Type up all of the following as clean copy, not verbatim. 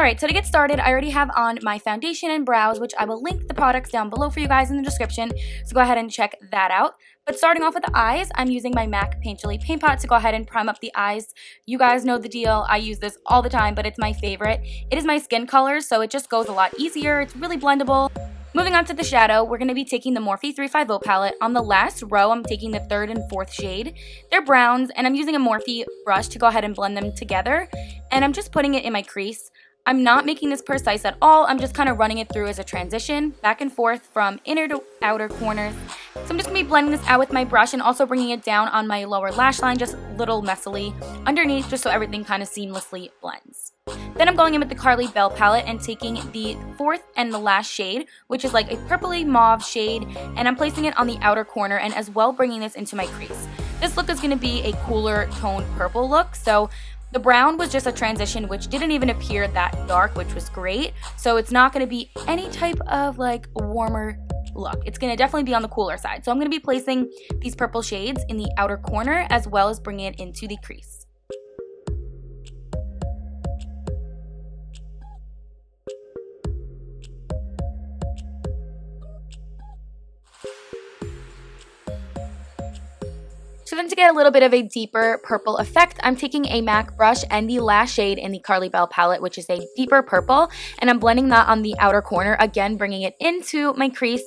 Alright, so to get started, I already have on my foundation and brows, which I will link the products down below for you guys in the description, so go ahead and check that out. But starting off with the eyes, I'm using my MAC Paint Chili Paint Pot to go ahead and prime up the eyes. You guys know the deal. I use this all the time, but it's my favorite. It is my skin color, so it just goes a lot easier. It's really blendable. Moving on to the shadow, we're going to be taking the Morphe 350 palette. On the last row, I'm taking the 3rd and 4th shade. They're browns, and I'm using a Morphe brush to go ahead and blend them together. And I'm just putting it in my crease. I'm not making this precise at all. I'm just kind of running it through as a transition, back and forth from inner to outer corners. So I'm just going to be blending this out with my brush and also bringing it down on my lower lash line, just a little messily underneath, just so everything kind of seamlessly blends. Then I'm going in with the Carli Bybel palette and taking the 4th and the last shade, which is like a purpley mauve shade, and I'm placing it on the outer corner and as well bringing this into my crease. This look is going to be a cooler toned purple look, so the brown was just a transition which didn't even appear that dark, which was great. So it's not going to be any type of like warmer look. It's going to definitely be on the cooler side. So I'm going to be placing these purple shades in the outer corner as well as bringing it into the crease. So then to get a little bit of a deeper purple effect, I'm taking a MAC brush and the last shade in the Carli Bybel palette, which is a deeper purple, and I'm blending that on the outer corner, again bringing it into my crease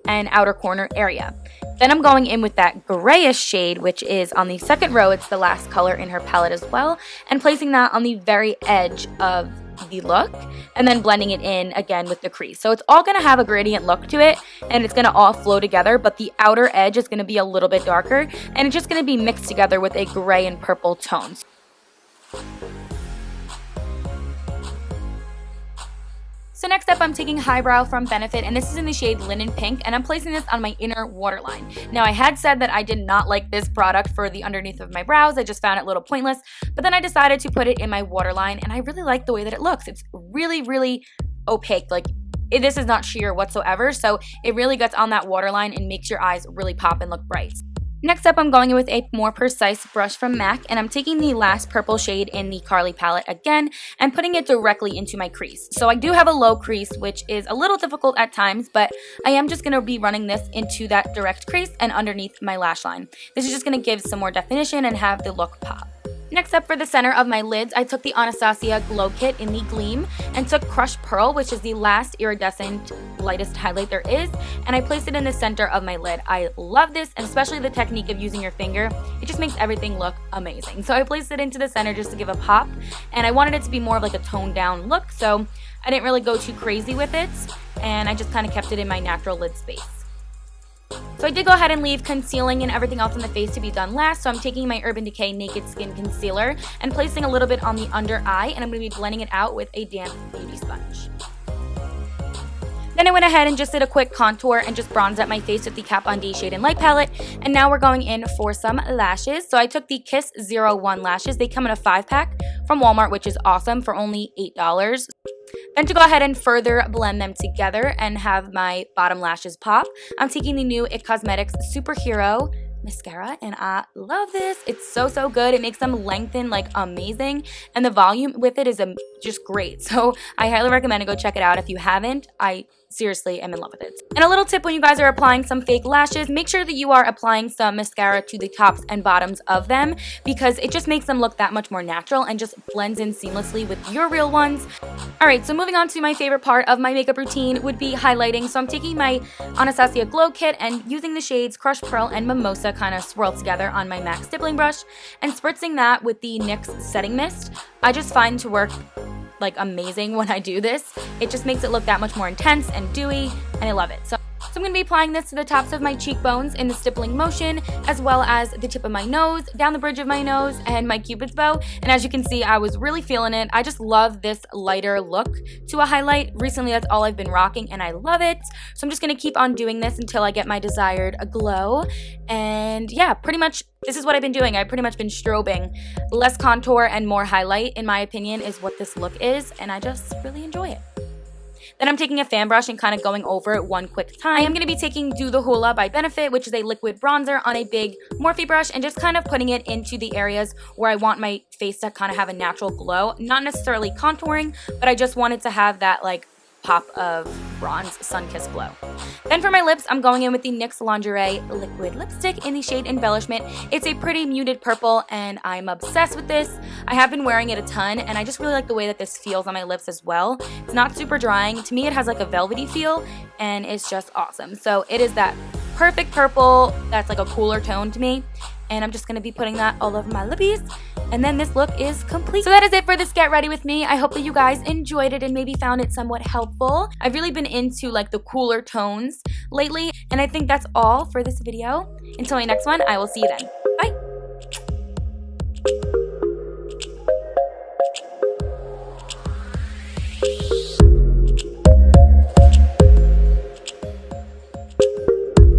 and outer corner area. Then I'm going in with that grayish shade, which is on the 2nd row. It's the last color in her palette as well, and placing that on the very edge of the look, and then blending it in again with the crease. So it's all going to have a gradient look to it, and it's going to all flow together, but the outer edge is going to be a little bit darker, and it's just going to be mixed together with a gray and purple tones. So next up, I'm taking Highbrow from Benefit, and this is in the shade Linen Pink, and I'm placing this on my inner waterline. Now, I had said that I did not like this product for the underneath of my brows. I just found it a little pointless, but then I decided to put it in my waterline, and I really like the way that it looks. It's really, really opaque. Like, this is not sheer whatsoever, so it really gets on that waterline and makes your eyes really pop and look bright. Next up, I'm going in with a more precise brush from MAC, and I'm taking the last purple shade in the Carli palette again and putting it directly into my crease. So I do have a low crease, which is a little difficult at times, but I am just going to be running this into that direct crease and underneath my lash line. This is just going to give some more definition and have the look pop. Next up, for the center of my lids, I took the Anastasia Glow Kit in the Gleam and took Crushed Pearl, which is the last iridescent lightest highlight there is, and I placed it in the center of my lid. I love this, and especially the technique of using your finger. It just makes everything look amazing. So I placed it into the center just to give a pop, and I wanted it to be more of like a toned down look, so I didn't really go too crazy with it, and I just kind of kept it in my natural lid space. So I did go ahead and leave concealing and everything else on the face to be done last, so I'm taking my Urban Decay Naked Skin Concealer and placing a little bit on the under eye, and I'm going to be blending it out with a damp beauty sponge. Then I went ahead and just did a quick contour and just bronzed out my face with the Kat Von D Shade and Light palette, and now we're going in for some lashes. So I took the Kiss 01 lashes. They come in a 5-pack from Walmart, which is awesome, for only $8. Then to go ahead and further blend them together and have my bottom lashes pop, I'm taking the new IT Cosmetics Superhero mascara, and I love this. It's so good. It makes them lengthen like amazing, and the volume with it is just great. So I highly recommend to go check it out if you haven't. I seriously am in love with it. And a little tip when you guys are applying some fake lashes, make sure that you are applying some mascara to the tops and bottoms of them, because it just makes them look that much more natural and just blends in seamlessly with your real ones. Alright, so moving on to my favorite part of my makeup routine would be highlighting. So I'm taking my Anastasia Glow Kit and using the shades Crushed Pearl and Mimosa kind of swirled together on my MAC stippling brush and spritzing that with the NYX Setting Mist. I just find to work like amazing when I do this. It just makes it look that much more intense and dewy, and I love it. So I'm going to be applying this to the tops of my cheekbones in the stippling motion, as well as the tip of my nose, down the bridge of my nose, and my cupid's bow. And as you can see, I was really feeling it. I just love this lighter look to a highlight. Recently, that's all I've been rocking, and I love it. So I'm just going to keep on doing this until I get my desired glow. And yeah, pretty much this is what I've been doing. I've pretty much been strobing. Less contour and more highlight, in my opinion, is what this look is, and I just really enjoy it. Then I'm taking a fan brush and kind of going over it one quick time. I am going to be taking Do the Hoola by Benefit, which is a liquid bronzer, on a big Morphe brush and just kind of putting it into the areas where I want my face to kind of have a natural glow. Not necessarily contouring, but I just wanted to have that like pop of bronze sun-kissed glow. Then for my lips, I'm going in with the NYX Lingerie liquid lipstick in the shade Embellishment. It's a pretty muted purple and I'm obsessed with this. I have been wearing it a ton and I just really like the way that this feels on my lips as well. It's not super drying. To me, it has like a velvety feel and it's just awesome. So it is that perfect purple that's like a cooler tone to me. And I'm just going to be putting that all over my lippies. And then this look is complete. So that is it for this Get Ready With Me. I hope that you guys enjoyed it and maybe found it somewhat helpful. I've really been into like the cooler tones lately. And I think that's all for this video. Until my next one, I will see you then.